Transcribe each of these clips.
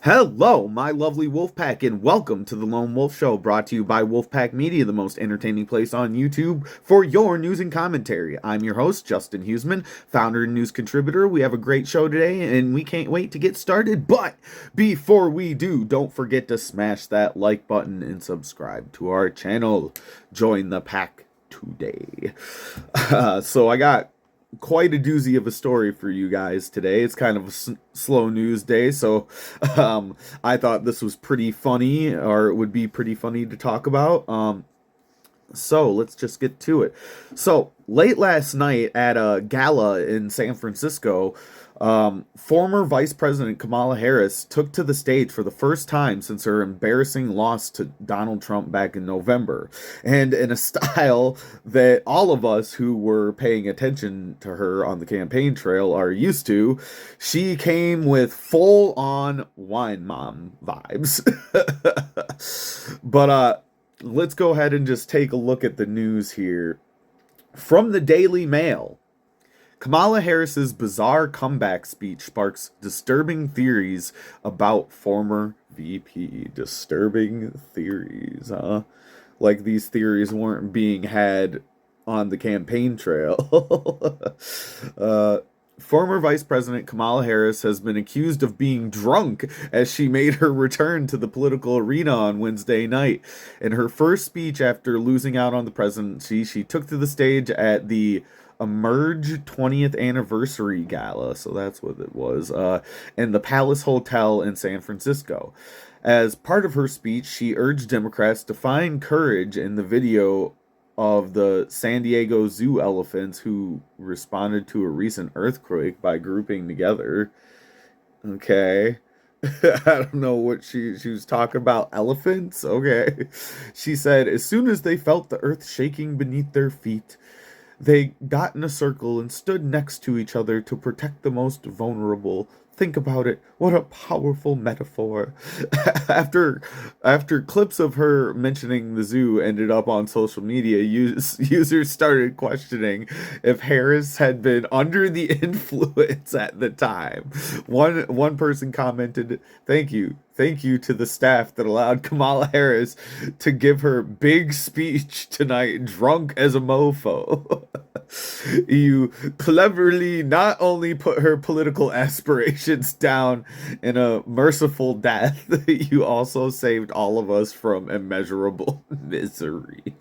Hello, my lovely Wolfpack, and welcome to the Lone Wolf Show, brought to you by Wolfpack Media, the most entertaining place on YouTube for your news and commentary. I'm your host, Justin Huseman, founder and news contributor. We have a great show today, and we can't wait to get started. But before we do, don't forget to smash that like button and subscribe to our channel. Join the pack today. So I got quite a doozy of a story for you guys today. It's kind of a slow news day, so I thought this was pretty funny, or it would be pretty funny to talk about. So let's just get to it. So late last night at a gala in San Francisco, former Vice President Kamala Harris took to the stage for the first time since her embarrassing loss to Donald Trump back in November. And in a style that all of us who were paying attention to her on the campaign trail are used to, she came with full on wine mom vibes. But let's go ahead and just take a look at the news here. From the Daily Mail, Kamala Harris's bizarre comeback speech sparks disturbing theories about former VP. Disturbing theories, huh? Like these theories weren't being had on the campaign trail. Former Vice President Kamala Harris has been accused of being drunk as she made her return to the political arena on Wednesday night. In her first speech after losing out on the presidency, she took to the stage at the Emerge 20th Anniversary Gala, so that's what it was, in the Palace Hotel in San Francisco. As part of her speech, she urged Democrats to find courage in the video of the San Diego Zoo elephants who responded to a recent earthquake by grouping together. Okay. I don't know what she was talking about. Elephants? Okay. She said, as soon as they felt the earth shaking beneath their feet, they got in a circle and stood next to each other to protect the most vulnerable. Think about it. What a powerful metaphor. after after clips of her mentioning the zoo ended up on social media, users started questioning if Harris had been under the influence at the time. One person commented, "Thank you. Thank you to the staff that allowed Kamala Harris to give her big speech tonight drunk as a mofo." You cleverly not only put her political aspirations down in a merciful death, you also saved all of us from immeasurable misery.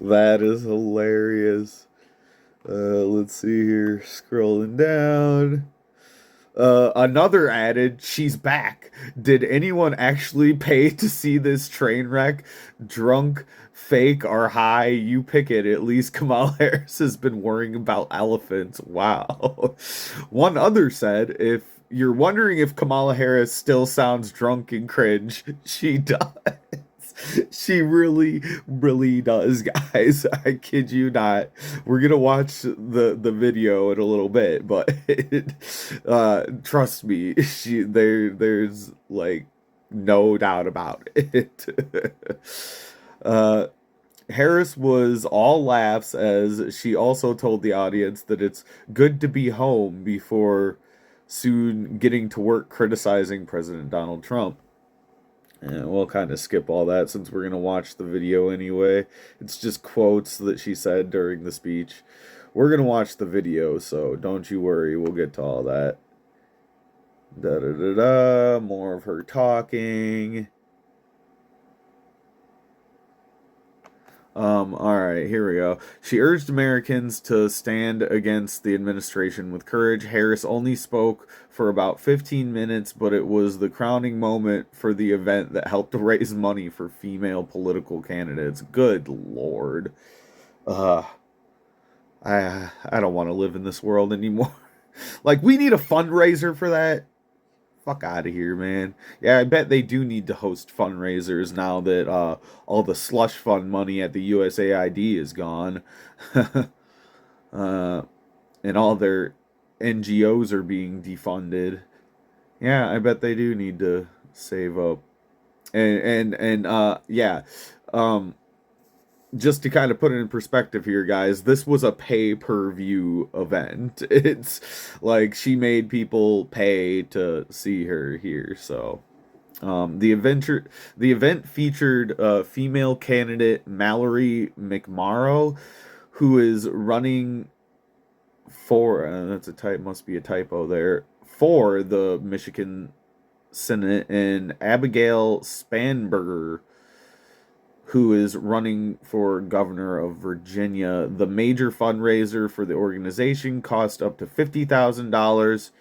That is hilarious. Let's see here. Scrolling down. Another added, she's back. Did anyone actually pay to see this train wreck? Drunk, fake, or high? You pick it. At least Kamala Harris has been worrying about elephants. Wow. One other said, if you're wondering if Kamala Harris still sounds drunk and cringe, she does. She really, really does, guys. I kid you not. We're gonna watch the video in a little bit, but trust me, there's like no doubt about it. uh, Harris was all laughs as she also told the audience that it's good to be home before soon getting to work criticizing President Donald Trump. And we'll kind of skip all that since we're going to watch the video anyway. It's just quotes that she said during the speech. We're going to watch the video, so don't you worry. We'll get to all that. Da da da da. More of her talking. All right, here we go. She urged Americans to stand against the administration with courage. Harris only spoke for about 15 minutes, but it was the crowning moment for the event that helped to raise money for female political candidates. Good Lord. Uh, I don't want to live in this world anymore. Like, we need a fundraiser for that. Fuck out of here, man. Yeah, I bet they do need to host fundraisers now that all the slush fund money at the USAID is gone. uh, and all their NGOs are being defunded. Yeah, I bet they do need to save up. And yeah. Um just to kind of put it in perspective here, guys, this was a pay-per-view event. It's like she made people pay to see her here. So the event featured female candidate Mallory McMorrow, who is running for that's a type must be a typo there, for the Michigan Senate, and Abigail Spanberger, who is running for governor of Virginia. The major fundraiser for the organization cost up to $50,000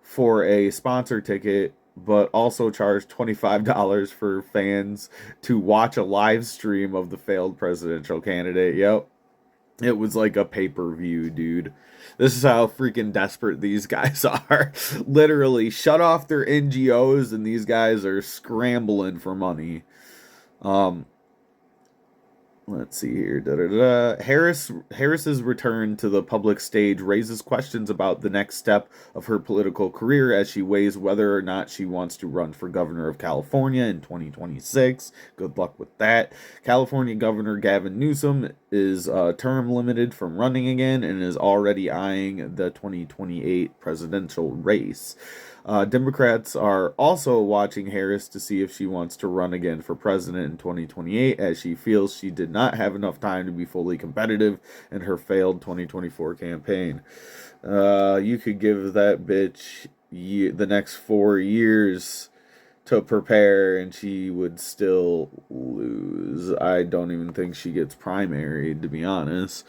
for a sponsor ticket, but also charged $25 for fans to watch a live stream of the failed presidential candidate. Yep. It was like a pay-per-view, dude. This is how freaking desperate these guys are. Literally, shut off their NGOs, and these guys are scrambling for money. Let's see here. Harris's return to the public stage raises questions about the next step of her political career as she weighs whether or not she wants to run for governor of California in 2026. Good luck with that. California Governor Gavin Newsom is term limited from running again and is already eyeing the 2028 presidential race. Democrats are also watching Harris to see if she wants to run again for president in 2028, as she feels she did not have enough time to be fully competitive in her failed 2024 campaign. You could give that bitch the next 4 years to prepare, and she would still lose. I don't even think she gets primaried, to be honest.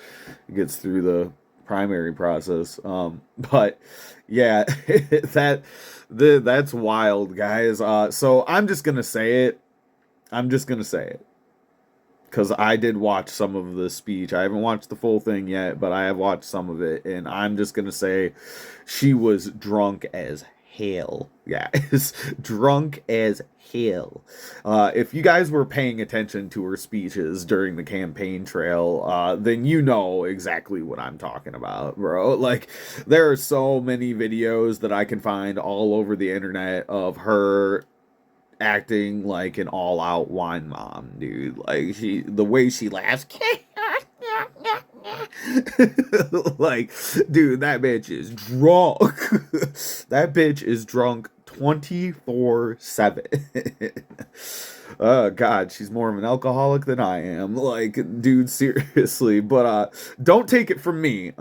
Gets through the primary process. But yeah, that's wild, guys. So I'm just gonna say it. Because I did watch some of the speech. I haven't watched the full thing yet, but I have watched some of it, and I'm just gonna say she was drunk as hell, guys. Drunk as hell. If you guys were paying attention to her speeches during the campaign trail, then you know exactly what I'm talking about, bro. Like, there are so many videos that I can find all over the internet of her acting like an all-out wine mom, dude. Like, the way she laughs. Like, dude, that bitch is drunk. That bitch is drunk 24/7. Oh god, she's more of an alcoholic than I am. Like, dude, seriously. But don't take it from me.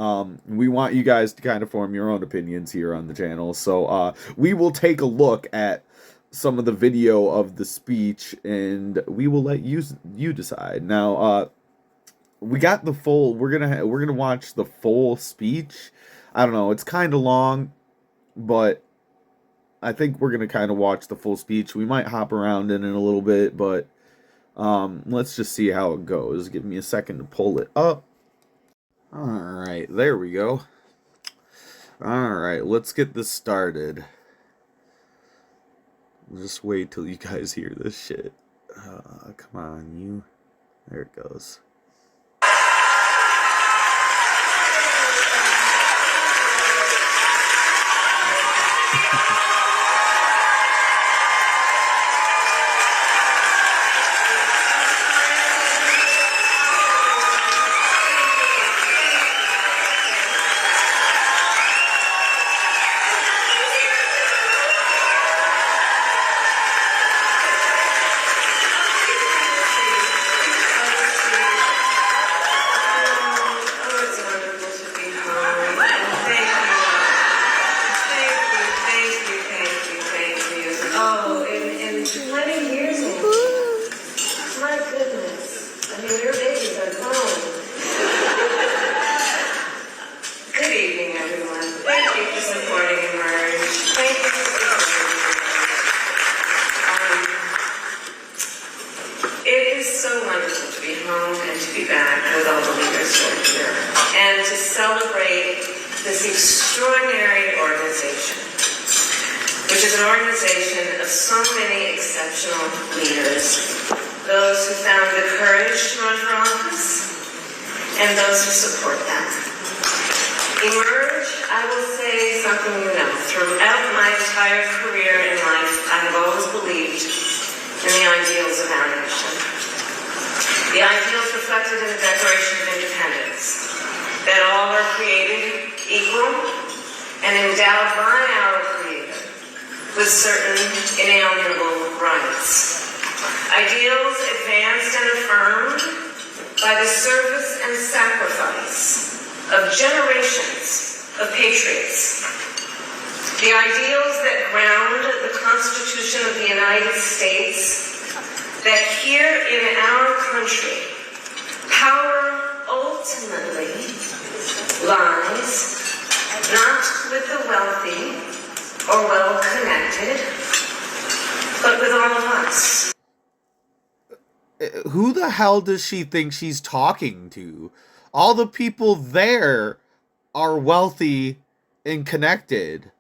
We want you guys to kind of form your own opinions here on the channel. So we will take a look at some of the video of the speech, and we will let you decide. Now, we got the full. We're gonna watch the full speech. I don't know. It's kind of long, but I think we're gonna kind of watch the full speech. We might hop around in it a little bit, but let's just see how it goes. Give me a second to pull it up. All right, there we go. All right, let's get this started. Just wait till you guys hear this shit. Come on, you. There it goes. The ideals reflected in the Declaration of Independence, that all are created equal and endowed by our Creator with certain inalienable rights. Ideals advanced and affirmed by the service and sacrifice of generations of patriots. The ideals that ground the Constitution of the United States, that here in our country, power ultimately lies not with the wealthy or well-connected, but with all of us. Who the hell does she think she's talking to? All the people there are wealthy and connected.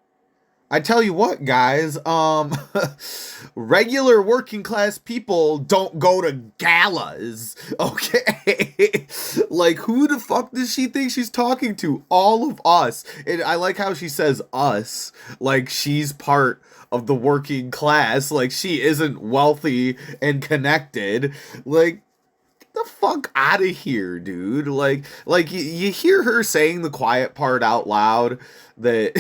I tell you what, guys, regular working class people don't go to galas, okay? Like, who the fuck does she think she's talking to? All of us. And I like how she says us, like she's part of the working class, like she isn't wealthy and connected. Like, get the fuck out of here, dude. Like you hear her saying the quiet part out loud, that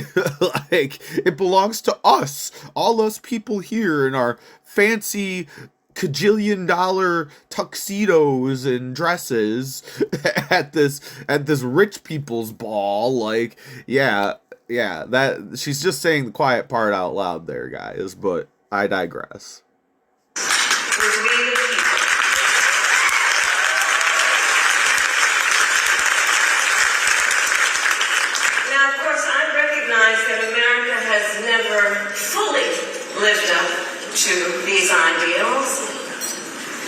like it belongs to us, all us people here in our fancy $1,000,000 tuxedos and dresses at this rich people's ball. Like, yeah, that she's just saying the quiet part out loud there, guys, but I digress. Lived up to these ideals,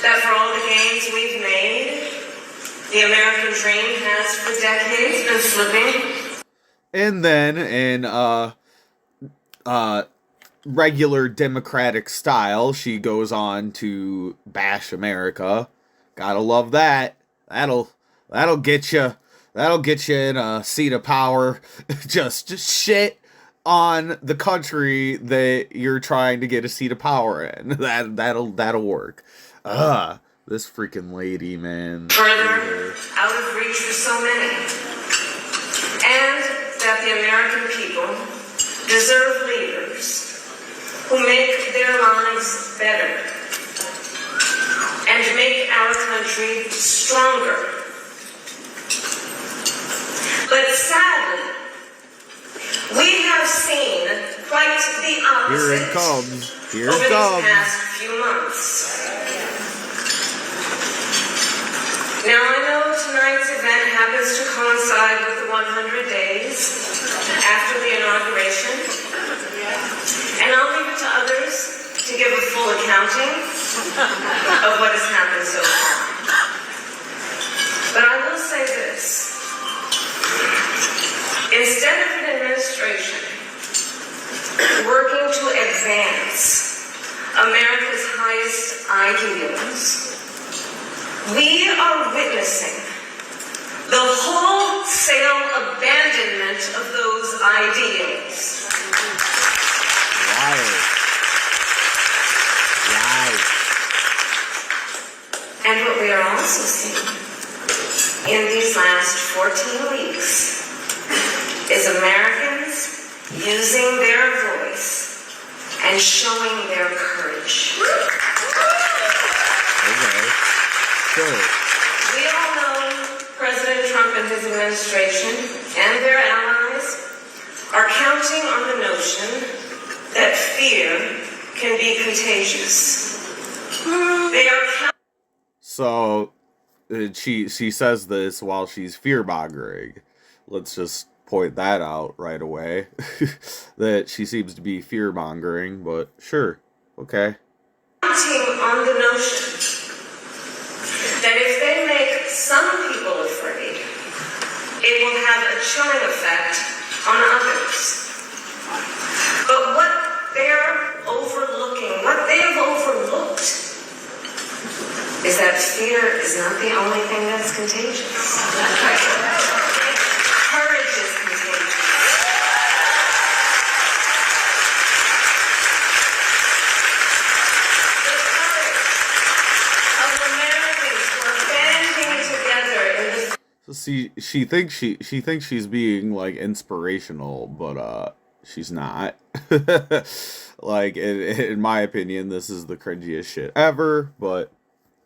that for all the gains we've made, the American dream has for decades been slipping. And then in regular Democratic style, she goes on to bash America. Gotta love that. That'll get you in a seat of power. just shit on the country that you're trying to get a seat of power in. That'll work. This freaking lady, man. Further out of reach for so many. And that the American people deserve leaders who make their lives better and make our country stronger. But sadly, we have seen quite the opposite. Here it comes. Here over it comes. these past few months. Now, I know tonight's event happens to coincide with the 100 days after the inauguration, and I'll leave it to others to give a full accounting of what has happened so far. But I will say this. Instead of an administration working to advance America's highest ideals, we are witnessing the wholesale abandonment of those ideals. Right. And what we are also seeing in these last 14 weeks is Americans using their voice and showing their courage. Okay. Sure. We all know President Trump and his administration and their allies are counting on the notion that fear can be contagious. They are So she says this while she's fear-mongering. Let's just point that out right away. That she seems to be fear-mongering, but sure. Okay. counting on the notion that if they make some people afraid, it will have a chilling effect on others. But what they're overlooking, what they have overlooked, is that fear is not the only thing that's contagious. Courage is contagious. The courage of Americans who are See, she thinks she's being like inspirational, but she's not. Like in my opinion, this is the cringiest shit ever. But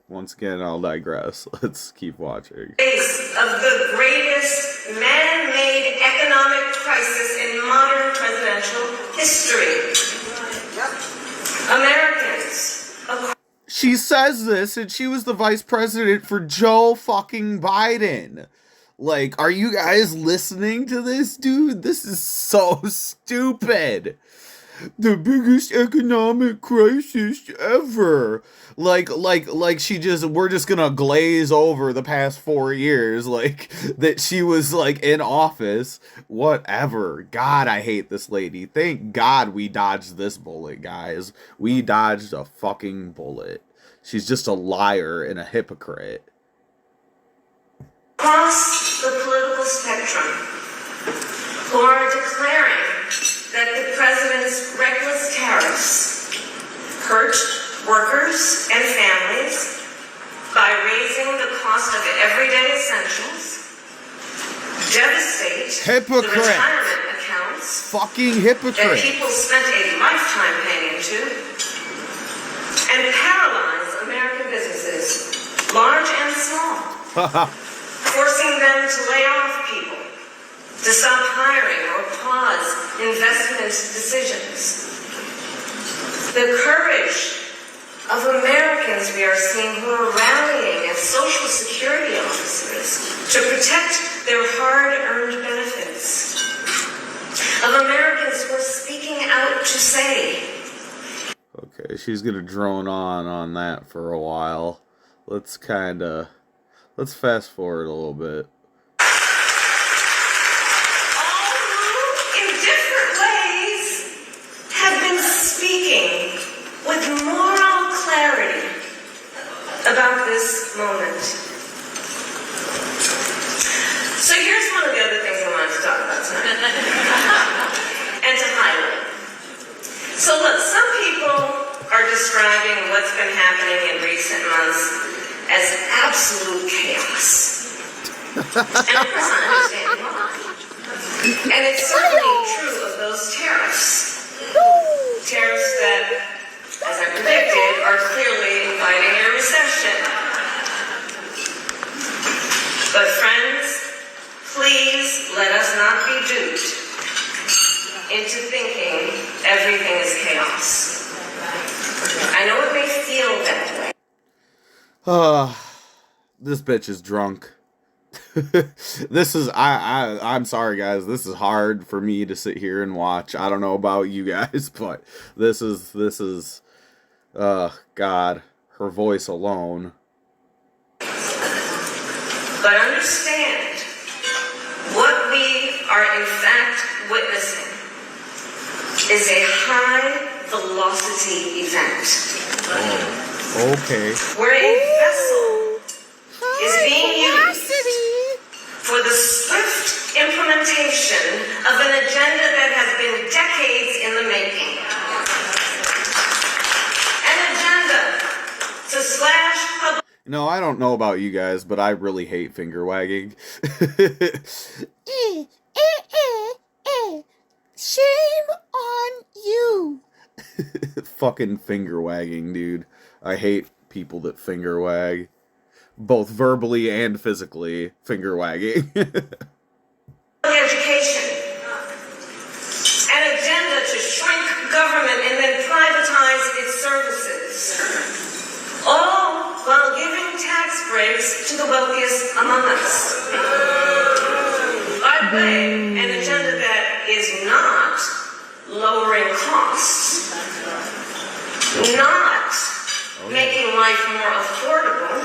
once again, I'll digress. Let's keep watching. Face of the greatest man-made economic crisis in modern presidential history. Americans, She says this, and she was the vice president for Joe fucking Biden. Like, are you guys listening to this, dude? This is so stupid. The biggest economic crisis ever. Like we're just gonna glaze over the past 4 years, like, that she was, like, in office. Whatever. God, I hate this lady. Thank God we dodged this bullet, guys. We dodged a fucking bullet. She's just a liar and a hypocrite. across the political spectrum, who are declaring that the president's reckless tariffs hurt workers and families by raising the cost of everyday essentials, devastate the retirement accounts Fucking that hypocrite. people spent a lifetime paying into, and paralyze American businesses, large and small, forcing them to lay off people, to stop hiring or pause investment decisions. The courage of Americans we are seeing who are rallying as Social Security officers to protect their hard-earned benefits. Of Americans who are speaking out to say. Okay, she's gonna drone on that for a while. Let's fast forward a little bit. All who, in different ways, have been speaking with moral clarity about this moment. So here's one of the other things I wanted to talk about tonight. And to highlight. So look, some people are describing what's been happening in recent months as absolute chaos. And of course I understand why. And it's certainly true of those tariffs. Tariffs that, as I predicted, are clearly inviting a recession. But friends, please let us not be duped into thinking everything is chaos. I know it may feel that way. This bitch is drunk. This is I'm sorry, guys. This is hard for me to sit here and watch. I don't know about you guys, but this is God, her voice alone. But understand, what we are in fact witnessing is a high-velocity event. Oh, okay. Where a vessel is being used for the swift implementation of an agenda that has been decades in the making. An agenda to slash public. No, I don't know about you guys, but I really hate finger wagging. Shame on you. Fucking finger wagging, dude. I hate people that finger wag. Both verbally and physically finger wagging. Education. An agenda to shrink government and then privatize its services. All while giving tax breaks to the wealthiest among us. By the way, an agenda that is not lowering costs, not making life more affordable,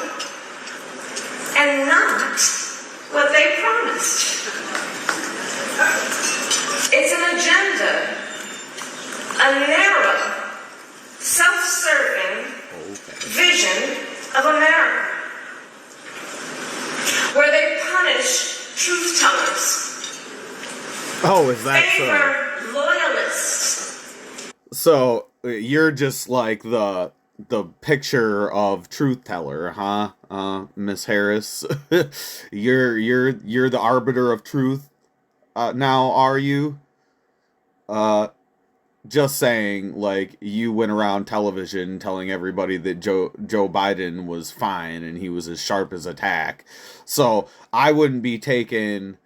and not what they promised. It's an agenda, a narrow, self-serving vision of America, where they punish truth tellers. Oh, is that favor loyalists. so? So you're just like the the picture of truth teller, huh? Miss Harris, you're the arbiter of truth. Now, are you? Uh, just saying, like, you went around television telling everybody that Joe Biden was fine and he was as sharp as a tack. So I wouldn't be taking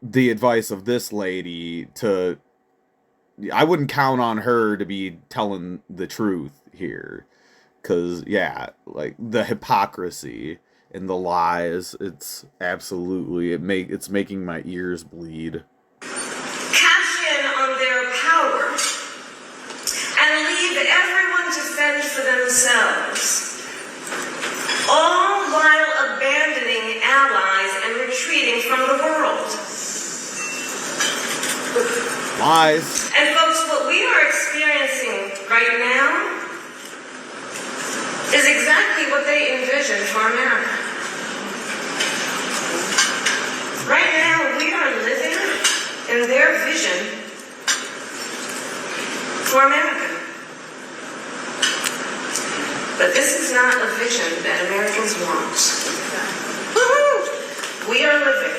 the advice of this lady to. I wouldn't count on her to be telling the truth here. Cause yeah, like the hypocrisy and the lies, it's absolutely it's making my ears bleed. Cash in on their power and leave everyone to fend for themselves, all while abandoning allies and retreating from the world. Lies. And folks, what we are experiencing right now is exactly what they envisioned for America. Right now, we are living in their vision for America. But this is not a vision that Americans want. Woo-hoo! We are living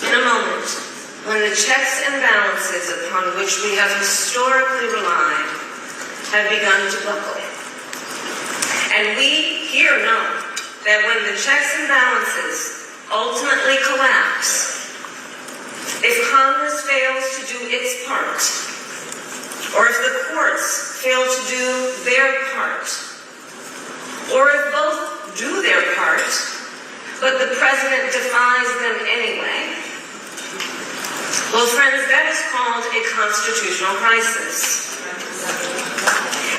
in a moment when the checks and balances upon which we have historically relied have begun to buckle. And we here know that when the checks and balances ultimately collapse, if Congress fails to do its part, or if the courts fail to do their part, or if both do their part, but the president defies them anyway, well, friends, that is called a constitutional crisis.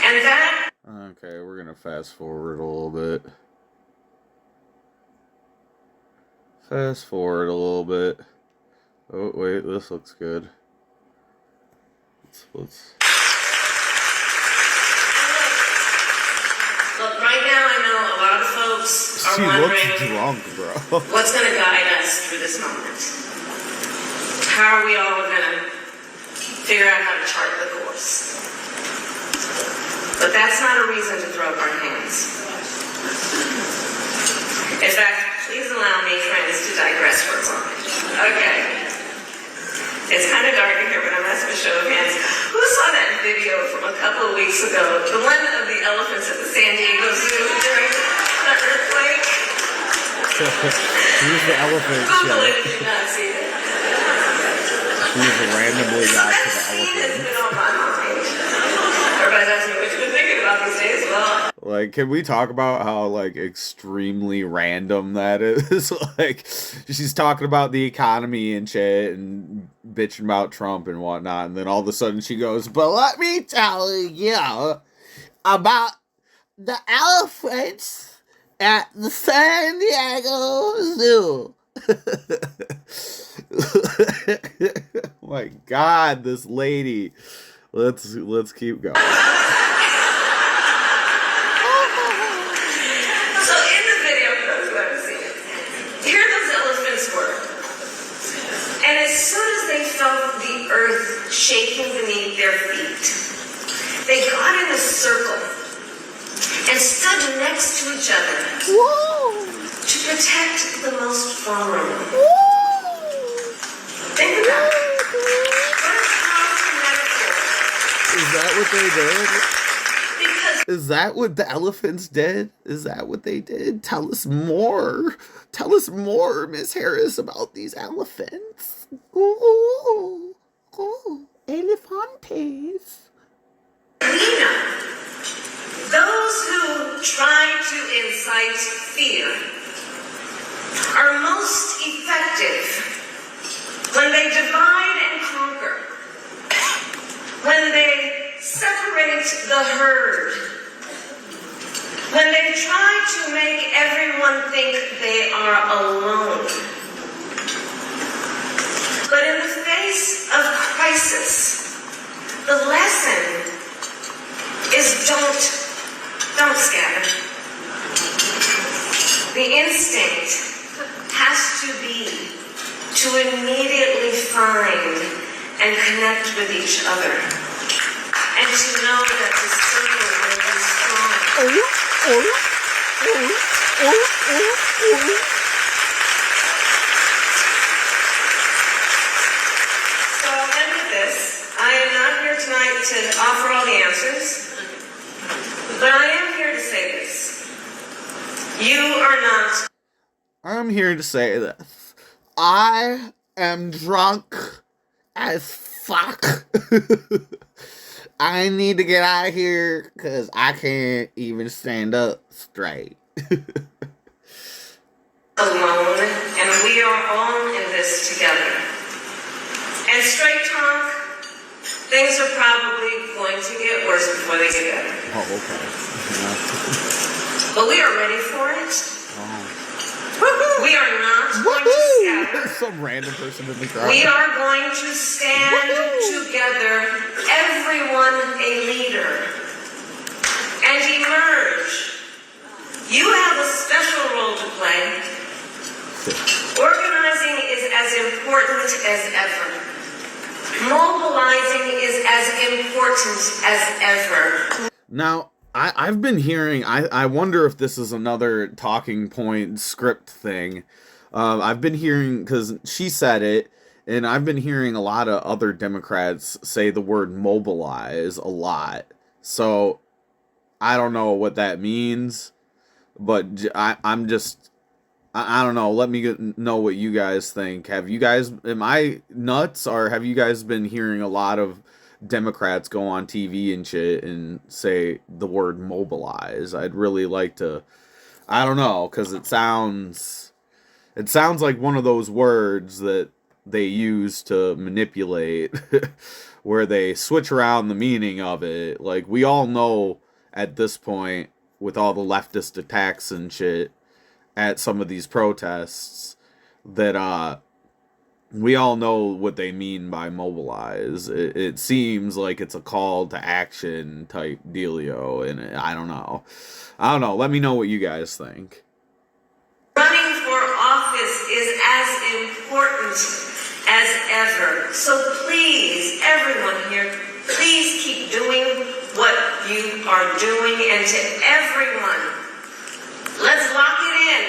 And that... Okay, we're gonna fast forward a little bit. Fast forward a little bit. Oh, wait, this looks good. Let's... Look, right now I know a lot of folks are wondering... She looks drunk, bro. What's gonna guide us through this moment? How are we all gonna figure out how to chart the course? But that's not a reason to throw up our hands. In fact, please allow me, friends, to digress for a moment. Okay. It's kind of dark in here, but I'm asking a show of hands. Who saw that video from a couple of weeks ago? The one of the elephants at the San Diego Zoo during the earthquake? Who's the elephant? Google it if you've not seen it. Who's randomly got to the That scene has elephant? been on my mind. Everybody's asking me what you've been thinking about these days. Well, Like, can we talk about how, like, extremely random that is? Like, she's talking about the economy and shit and bitching about Trump and whatnot, and then all of a sudden she goes, but let me tell you about the elephants at the San Diego Zoo. My God, this lady. Let's keep going. so in the video, for those who haven't seen it, here those elephants were. And as soon as they felt the earth shaking beneath their feet, they got in a circle and stood next to each other. Whoa. To protect the most vulnerable. Whoa. Think about it. What a powerful metaphor. Is that what they did? Because Is that what the elephants did? Is that what they did? Tell us more. Tell us more, Miss Harris, about these elephants. Ooh, elefantes. we know those who try to incite fear are most effective when they divide and conquer, when they separate the herd, when they try to make everyone think they are alone. But in the face of crisis, the lesson is don't scatter. The instinct has to be to immediately find and connect with each other, and to know that the circle will be strong. So I'll end with this. I am not here tonight to offer all the answers, but I am here to say this. You are not. I'm here to say this. I am drunk as fuck. I need to get out of here because I can't even stand up straight. Alone, and we are all in this together. And straight talk, things are probably going to get worse before they get better. Oh, okay. But we are ready for it. Oh. We are not going to scatter. Some random person in the crowd. We are going to stand together, everyone a leader, and emerge. You have a special role to play. Organizing is as important as ever. Mobilizing is as important as ever. Now, I've been hearing, I wonder if this is another talking point script thing. I've been hearing, because she said it, and I've been hearing a lot of other Democrats say the word mobilize a lot. So, I don't know what that means, but I'm just, I don't know. Let me know what you guys think. Am I nuts, or have you guys been hearing a lot of Democrats go on TV and shit and say the word mobilize? I'd really like to, I don't know, because it sounds like one of those words that they use to manipulate, where they switch around the meaning of it. Like, we all know at this point, with all the leftist attacks and shit at some of these protests, that we all know what they mean by mobilize. It seems like it's a call to action type dealio, and I don't know. Let me know what you guys think. Running for office is as important as ever. So please, everyone here, please keep doing what you are doing. And to everyone, let's lock it in.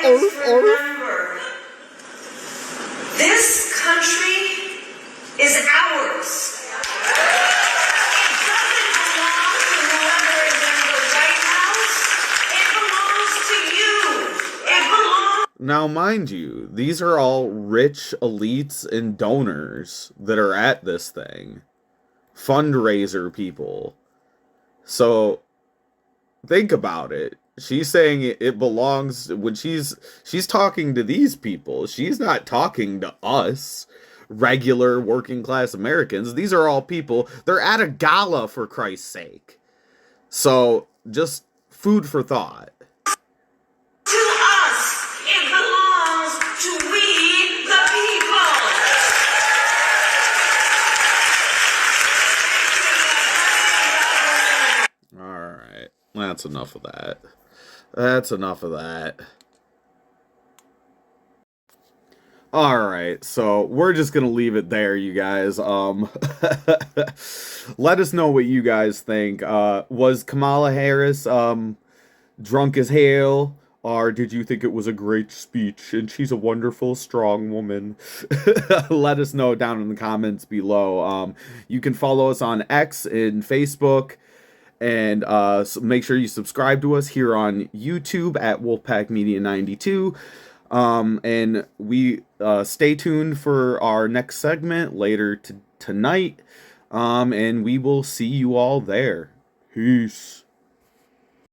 Always remember, this country is ours. It doesn't belong to whoever is in the White House. It belongs to you. It belongs. Now, mind you, these are all rich elites and donors that are at this thing. Fundraiser people. So, think about it. She's saying it belongs, when she's talking to these people. She's not talking to us, regular working class Americans. These are all people. They're at a gala, for Christ's sake. So, just food for thought. To us. It belongs to we the people. Alright, that's enough of that. That's enough of that. Alright, so we're just gonna leave it there, you guys. Let us know what you guys think. Was Kamala Harris drunk as hell? Or did you think it was a great speech and she's a wonderful, strong woman? Let us know down in the comments below. You can follow us on X and Facebook. And so make sure you subscribe to us here on YouTube at Wolfpack Media 92. And we stay tuned for our next segment later tonight. And we will see you all there. Peace.